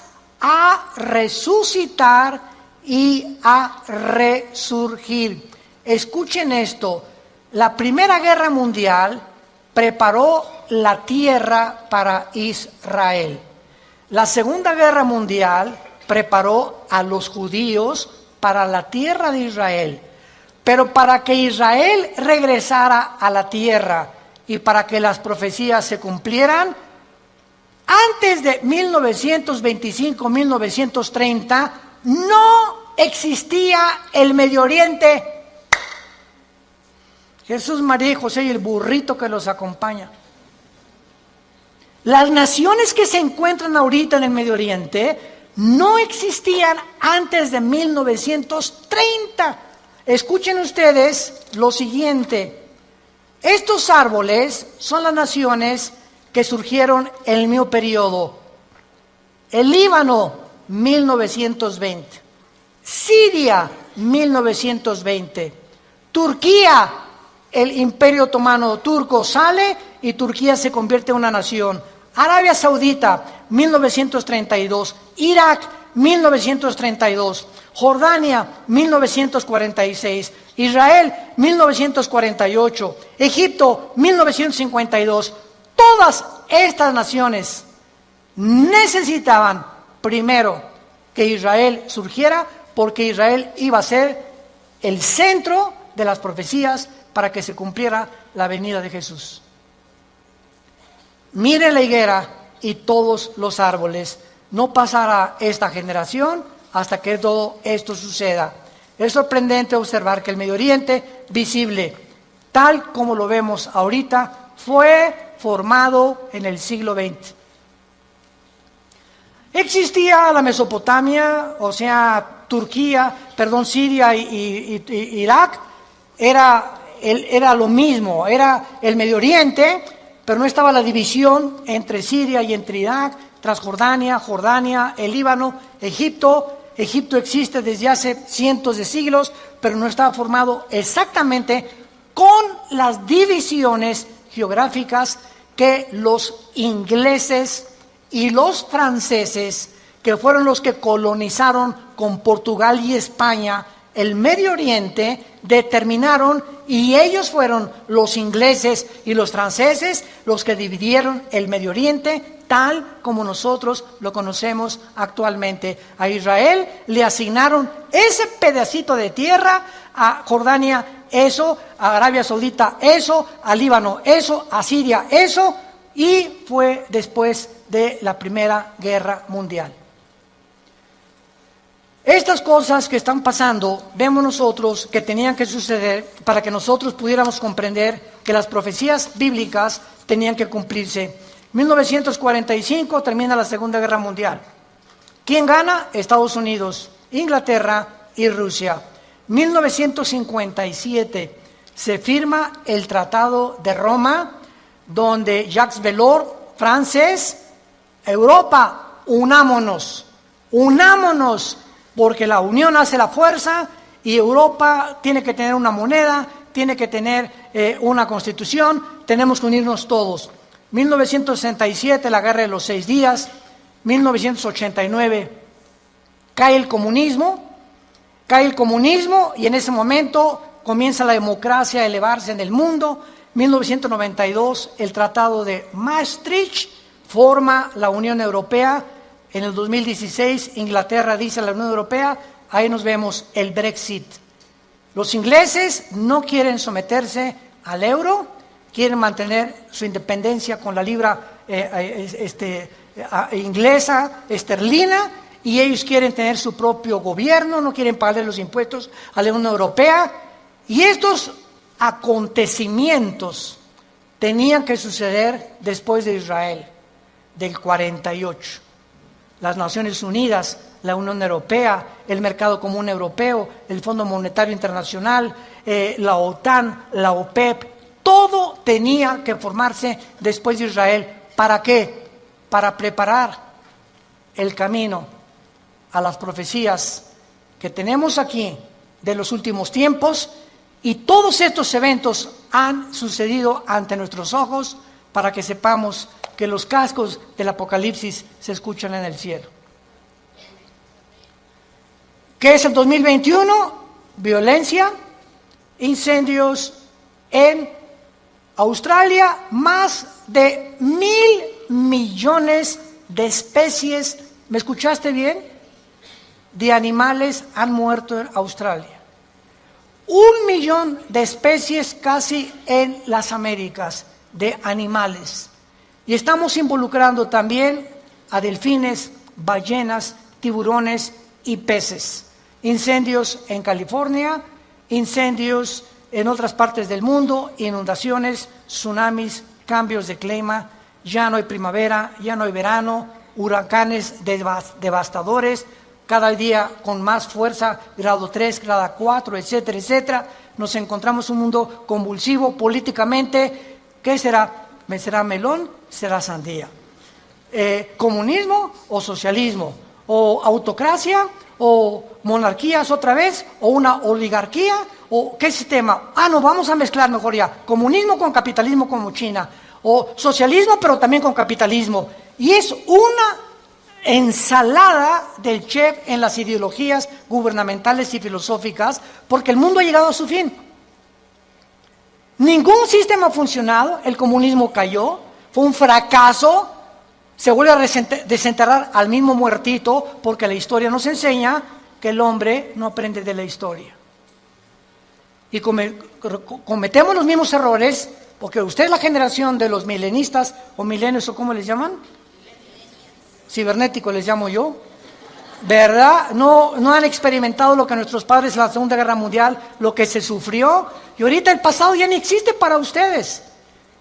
a resucitar y a resurgir. Escuchen esto, la Primera Guerra Mundial preparó la tierra para Israel. La Segunda Guerra Mundial preparó a los judíos para la tierra de Israel. Pero para que Israel regresara a la tierra y para que las profecías se cumplieran, antes de 1925-1930 no existía el Medio Oriente. Jesús, María y José y el burrito que los acompaña. Las naciones que se encuentran ahorita en el Medio Oriente no existían antes de 1930. Escuchen ustedes lo siguiente. Estos árboles son las naciones que surgieron en el mismo periodo. El Líbano, 1920. Siria, 1920. Turquía, el Imperio Otomano turco sale y Turquía se convierte en una nación. Arabia Saudita, 1932. Irak, 1932. Jordania, 1946. Israel, 1948. Egipto, 1952. Todas estas naciones necesitaban primero que Israel surgiera, porque Israel iba a ser el centro de las profecías para que se cumpliera la venida de Jesús. Miren la higuera y todos los árboles. No pasará esta generación hasta que todo esto suceda. Es sorprendente observar que el Medio Oriente visible, tal como lo vemos ahorita, fue formado en el siglo XX. Existía la Mesopotamia, o sea, Siria y Irak, era lo mismo, era el Medio Oriente, pero no estaba la división entre Siria y entre Irak, Transjordania, Jordania, el Líbano, Egipto. Egipto existe desde hace cientos de siglos, pero no estaba formado exactamente con las divisiones geográficas que los ingleses y los franceses, que fueron los que colonizaron con Portugal y España el Medio Oriente, determinaron, y ellos fueron los ingleses y los franceses los que dividieron el Medio Oriente tal como nosotros lo conocemos actualmente. A Israel le asignaron ese pedacito de tierra, a Jordania eso, a Arabia Saudita eso, a Líbano eso, a Siria eso, y fue después de la Primera Guerra Mundial. Estas cosas que están pasando, vemos nosotros que tenían que suceder para que nosotros pudiéramos comprender que las profecías bíblicas tenían que cumplirse. 1945 termina la Segunda Guerra Mundial. ¿Quién gana? Estados Unidos, Inglaterra y Rusia. 1957 se firma el Tratado de Roma, donde Jacques Delors, francés, Europa, unámonos, porque la unión hace la fuerza y Europa tiene que tener una moneda, tiene que tener una constitución, tenemos que unirnos todos. 1967, la Guerra de los 6 días, 1989, cae el comunismo y en ese momento comienza la democracia a elevarse en el mundo. 1992, el Tratado de Maastricht forma la Unión Europea. En el 2016, Inglaterra dice a la Unión Europea, ahí nos vemos el Brexit. Los ingleses no quieren someterse al euro, quieren mantener su independencia con la libra inglesa, esterlina, y ellos quieren tener su propio gobierno, no quieren pagarle los impuestos a la Unión Europea. Y estos acontecimientos tenían que suceder después de Israel, del 48. Las Naciones Unidas, la Unión Europea, el Mercado Común Europeo, el Fondo Monetario Internacional, la OTAN, la OPEP, todo tenía que formarse después de Israel. ¿Para qué? Para preparar el camino a las profecías que tenemos aquí de los últimos tiempos, y todos estos eventos han sucedido ante nuestros ojos para que sepamos que los cascos del Apocalipsis se escuchan en el cielo. ¿Qué es el 2021? Violencia, incendios en Australia, más de 1.000 millones de especies, ¿me escuchaste bien?, de animales han muerto en Australia. 1 millón de especies casi en las Américas de animales. Y estamos involucrando también a delfines, ballenas, tiburones y peces. Incendios en California, incendios en otras partes del mundo, inundaciones, tsunamis, cambios de clima, ya no hay primavera, ya no hay verano, huracanes devastadores, cada día con más fuerza, grado 3, grado 4, etcétera, etcétera. Nos encontramos un mundo convulsivo políticamente. ¿Qué será? ¿Será melón? ¿Será sandía? ¿Comunismo o socialismo? ¿O autocracia? ¿O monarquías otra vez? ¿O una oligarquía? ¿O qué sistema? No, vamos a mezclar mejor ya. Comunismo con capitalismo como China. O socialismo pero también con capitalismo. Y es una ensalada del chef en las ideologías gubernamentales y filosóficas, porque el mundo ha llegado a su fin. Ningún sistema ha funcionado, el comunismo cayó, fue un fracaso, se vuelve a desenterrar al mismo muertito, porque la historia nos enseña que el hombre no aprende de la historia. Y cometemos los mismos errores, porque usted es la generación de los milenistas, o milenios, o ¿cómo les llaman? Cibernético les llamo yo, ¿verdad? No han experimentado lo que nuestros padres en la Segunda Guerra Mundial, lo que se sufrió, y ahorita el pasado ya ni existe para ustedes.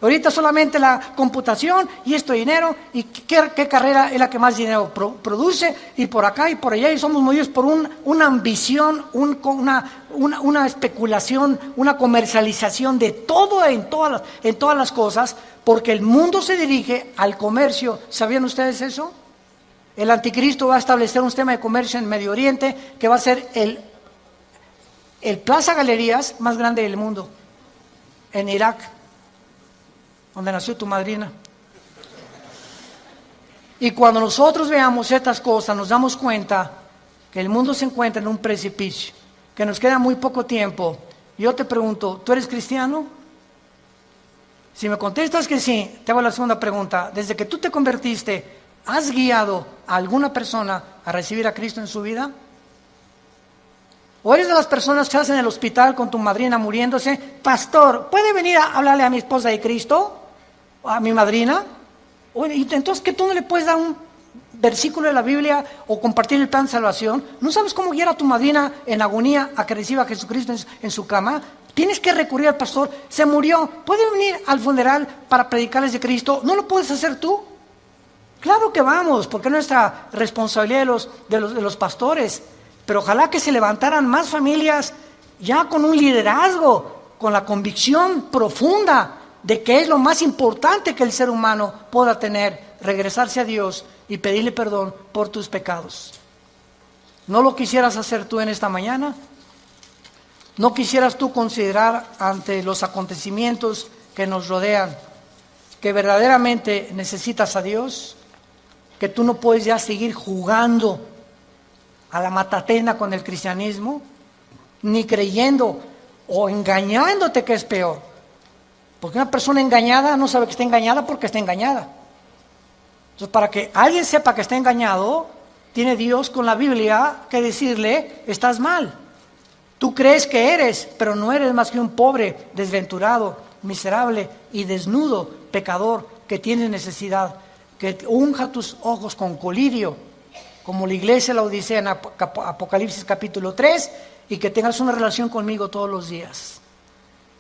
Ahorita solamente la computación y esto dinero, y qué carrera es la que más dinero produce, y por acá y por allá, y somos movidos por una ambición, una especulación, una comercialización de todo en todas las cosas, porque el mundo se dirige al comercio. ¿Sabían ustedes eso? El anticristo va a establecer un sistema de comercio en Medio Oriente que va a ser el Plaza Galerías más grande del mundo, en Irak, donde nació tu madrina. Y cuando nosotros veamos estas cosas, nos damos cuenta que el mundo se encuentra en un precipicio, que nos queda muy poco tiempo. Yo te pregunto, ¿tú eres cristiano? Si me contestas que sí, te hago la segunda pregunta. Desde que tú te convertiste, ¿has guiado a alguna persona a recibir a Cristo en su vida? ¿O eres de las personas que estás en el hospital con tu madrina muriéndose? Pastor, ¿puede venir a hablarle a mi esposa de Cristo? ¿A mi madrina? Entonces, ¿que tú no le puedes dar un versículo de la Biblia o compartir el plan de salvación? ¿No sabes cómo guiar a tu madrina en agonía a que reciba a Jesucristo en su cama? Tienes que recurrir al pastor. Se murió. ¿Puede venir al funeral para predicarles de Cristo? ¿No lo puedes hacer tú? Claro que vamos, porque es nuestra responsabilidad de los pastores. Pero ojalá que se levantaran más familias ya con un liderazgo, con la convicción profunda de que es lo más importante que el ser humano pueda tener, regresarse a Dios y pedirle perdón por tus pecados. ¿No lo quisieras hacer tú en esta mañana? ¿No quisieras tú considerar ante los acontecimientos que nos rodean que verdaderamente necesitas a Dios? Que tú no puedes ya seguir jugando a la matatena con el cristianismo, ni creyendo o engañándote, que es peor. Porque una persona engañada no sabe que está engañada porque está engañada. Entonces, para que alguien sepa que está engañado, tiene Dios con la Biblia que decirle, estás mal. Tú crees que eres, pero no eres más que un pobre, desventurado, miserable y desnudo pecador que tiene necesidad. Que unja tus ojos con colirio, como la iglesia la Odisea en Apocalipsis capítulo 3, y que tengas una relación conmigo todos los días.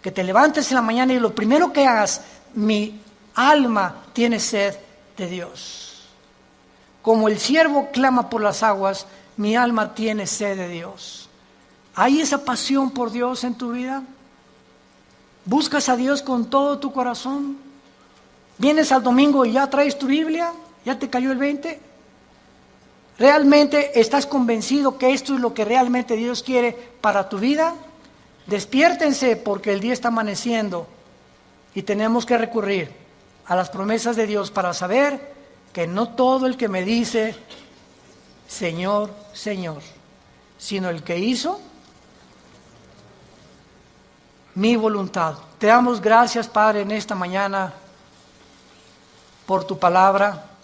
Que te levantes en la mañana y lo primero que hagas, mi alma tiene sed de Dios. Como el siervo clama por las aguas, mi alma tiene sed de Dios. ¿Hay esa pasión por Dios en tu vida? ¿Buscas a Dios con todo tu corazón? ¿Vienes al domingo y ya traes tu Biblia? ¿Ya te cayó el 20? ¿Realmente estás convencido que esto es lo que realmente Dios quiere para tu vida? Despiértense, porque el día está amaneciendo y tenemos que recurrir a las promesas de Dios para saber que no todo el que me dice Señor, Señor, sino el que hizo mi voluntad. Te damos gracias, Padre, en esta mañana por tu palabra.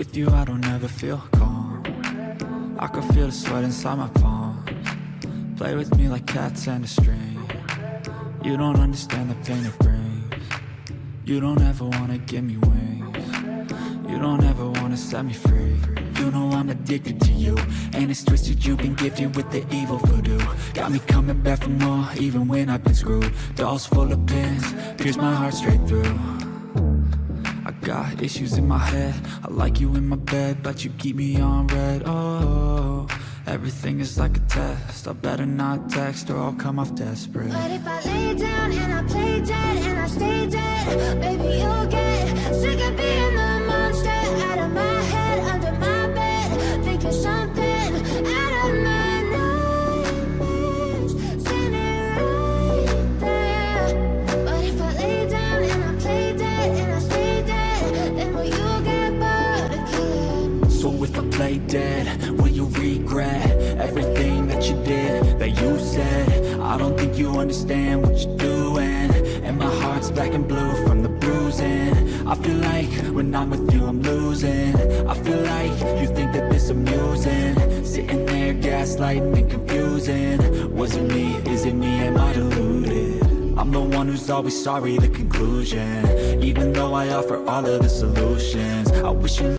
With you I don't ever feel calm. I can feel the sweat inside my palms. Play with me like cats and a string. You don't understand the pain it brings. You don't ever wanna give me wings. You don't ever wanna set me free. You know I'm addicted to you, and it's twisted, you've been gifted with the evil voodoo. Got me coming back for more, even when I've been screwed. Dolls full of pins, pierce my heart straight through. I got issues in my head, I like you in my bed, but you keep me on red. Oh, everything is like a test, I better not text or I'll come off desperate. But if I lay down and I play dead and I stay dead, baby you'll get sick of being the monster out of my head, under my bed, thinking something out of my nightmares, standing right there. But if I lay down and I play dead and I stay dead, then will you get bored again? So if I play dead, will you regret everything that you did, that you said? I don't think you understand what you're doing, and my heart's black and blue from the bruising. I feel like when I'm with you I'm losing. I feel like you think that this amusing, sitting there gaslighting and confusing. Was it me? Is it me? Am I deluded? I'm the one who's always sorry, the conclusion. Even though I offer all of the solutions, I wish you